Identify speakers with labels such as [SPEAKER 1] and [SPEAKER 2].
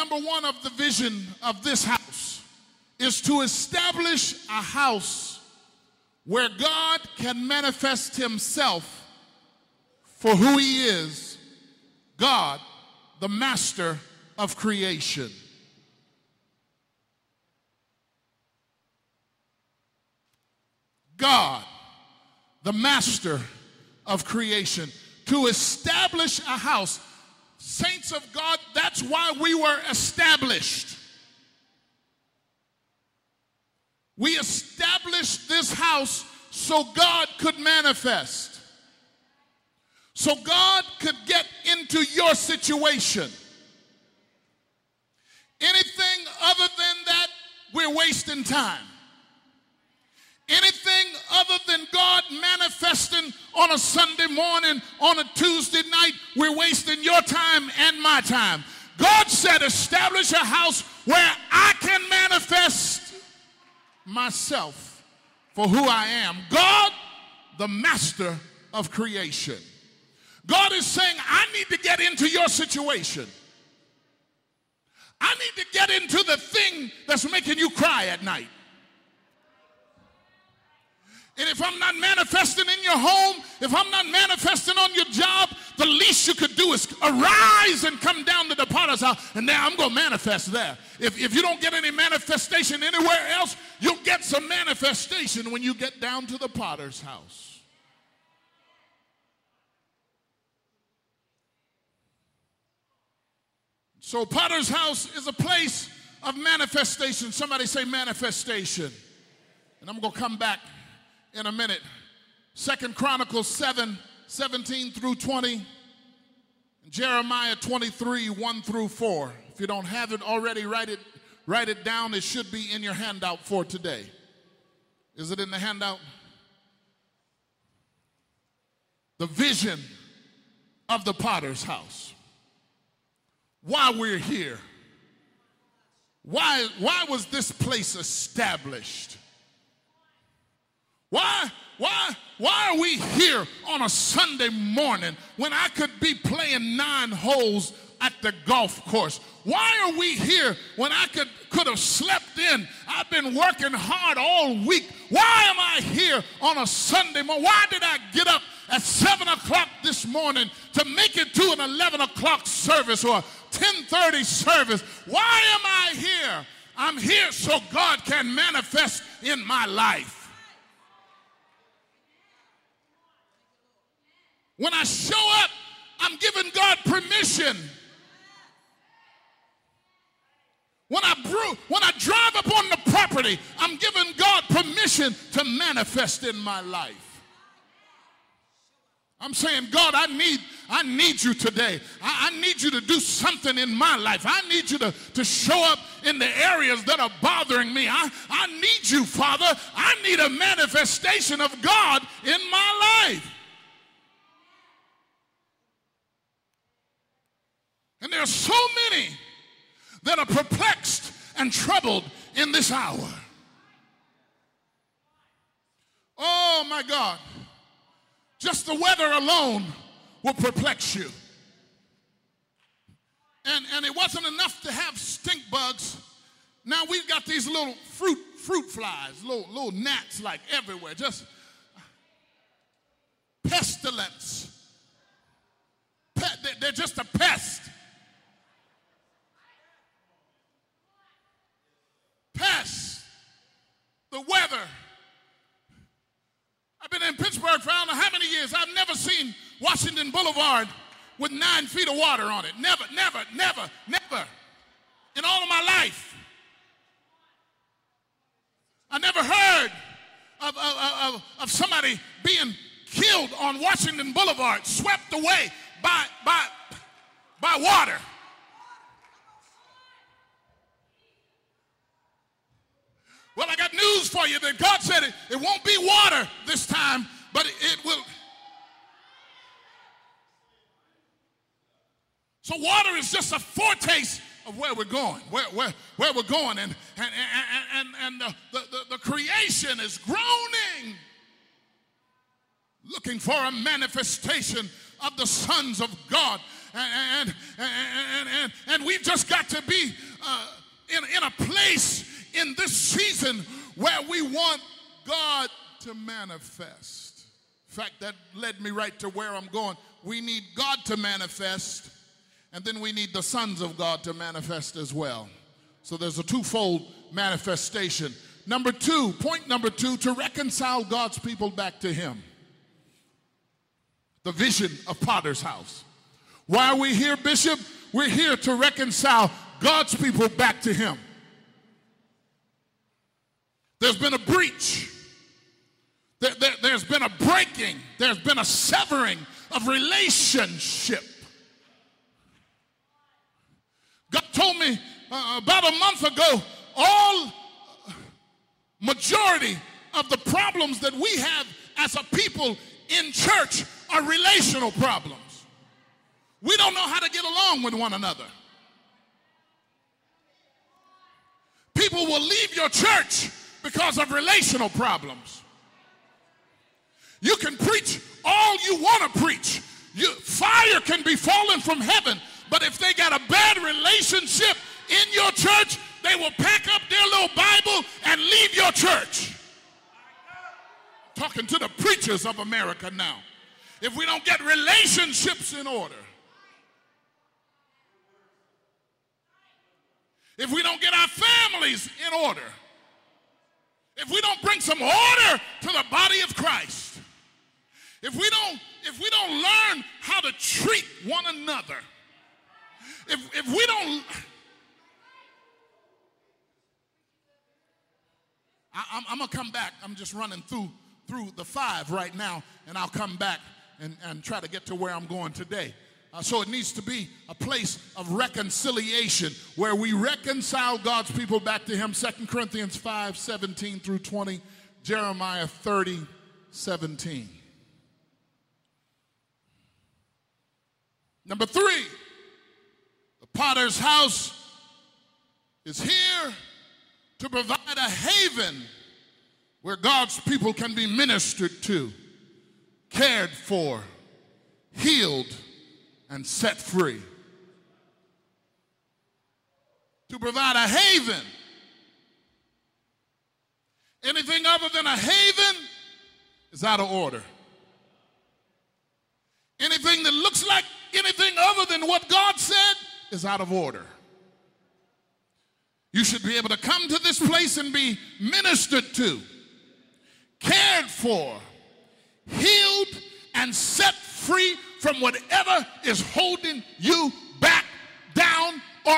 [SPEAKER 1] number one of the vision of this house is to establish a house where God can manifest himself for who he is, God, the master of creation. God, the master of creation. To establish a house. Saints of God, that's why we were established. We established this house so God could manifest. So God could get into your situation. Anything other than that, we're wasting time. Anything other than God manifesting on a Sunday morning, on a Tuesday night, we're wasting your time and my time. God said, establish a house where I can manifest myself for who I am. God, the master of creation. God is saying, I need to get into your situation. I need to get into the thing that's making you cry at night. And if I'm not manifesting in your home, if I'm not manifesting on your job, the least you could do is arise and come down to the potter's house, and now I'm going to manifest there. If you don't get any manifestation anywhere else, you'll get some manifestation when you get down to the potter's house. So potter's house is a place of manifestation. Somebody say manifestation. And I'm going to come back in a minute. 2 Chronicles 7:17 through 20. Jeremiah 23, 1 through 4. If you don't have it already, write it down. It should be in your handout for today. Is it in the handout? The vision of the potter's house. Why we're here. Why was this place established? Why are we here on a Sunday morning when I could be playing 9 holes at the golf course? Why are we here when I could have slept in? I've been working hard all week. Why am I here on a Sunday morning? Why did I get up at 7 o'clock this morning to make it to an 11 o'clock service or a 10:30 service? Why am I here? I'm here so God can manifest in my life. When I show up, I'm giving God permission. When I drive up on the property, I'm giving God permission to manifest in my life. I'm saying, God, I need you today. I need you to do something in my life. I need you to show up in the areas that are bothering me. I need you, Father. I need a manifestation of God in my life. And there are so many that are perplexed and troubled in this hour. Oh my God. Just the weather alone will perplex you. And it wasn't enough to have stink bugs. Now we've got these little fruit flies, little gnats like everywhere. Just pestilence. They're just a pest. Pest. The weather. I've been in Pittsburgh for I don't know how many years. I've never seen Washington Boulevard with 9 feet of water on it. Never in all of my life. I never heard of somebody being killed on Washington Boulevard, swept away by water. Well, I got news for you that God said it won't be water this time, but it will. So water is just a foretaste of where we're going, where we're going, and the creation is groaning, looking for a manifestation of the sons of God. And we've just got to be in a place in this season where we want God to manifest. In fact, that led me right to where I'm going. We need God to manifest, and then we need the sons of God to manifest as well. So there's a twofold manifestation. Point number two, to reconcile God's people back to him. The vision of Potter's house. Why are we here, Bishop? We're here to reconcile God's people back to him. There's been a breach. There's been a breaking. There's been a severing of relationship. God told me about a month ago, majority of the problems that we have as a people in church are relational problems. We don't know how to get along with one another. People will leave your church because of relational problems. You can preach all you want to preach. Fire can be falling from heaven, but if they got a bad relationship in your church, they will pack up their little Bible and leave your church. I'm talking to the preachers of America now. If we don't get relationships in order, if we don't get our families in order, if we don't bring some order to the body of Christ, if we don't learn how to treat one another, if we don't, I'm gonna come back. I'm just running through the 5 right now, and I'll come back and try to get to where I'm going today. So it needs to be a place of reconciliation where we reconcile God's people back to him. 2 Corinthians 5:17 through 20, Jeremiah 30:17. Number 3, the Potter's house is here to provide a haven where God's people can be ministered to, cared for, healed, and set free. To provide a haven. Anything other than a haven is out of order. Anything that looks like anything other than what God said is out of order. You should be able to come to this place and be ministered to, cared for, healed, and set free from whatever is holding you back, down, or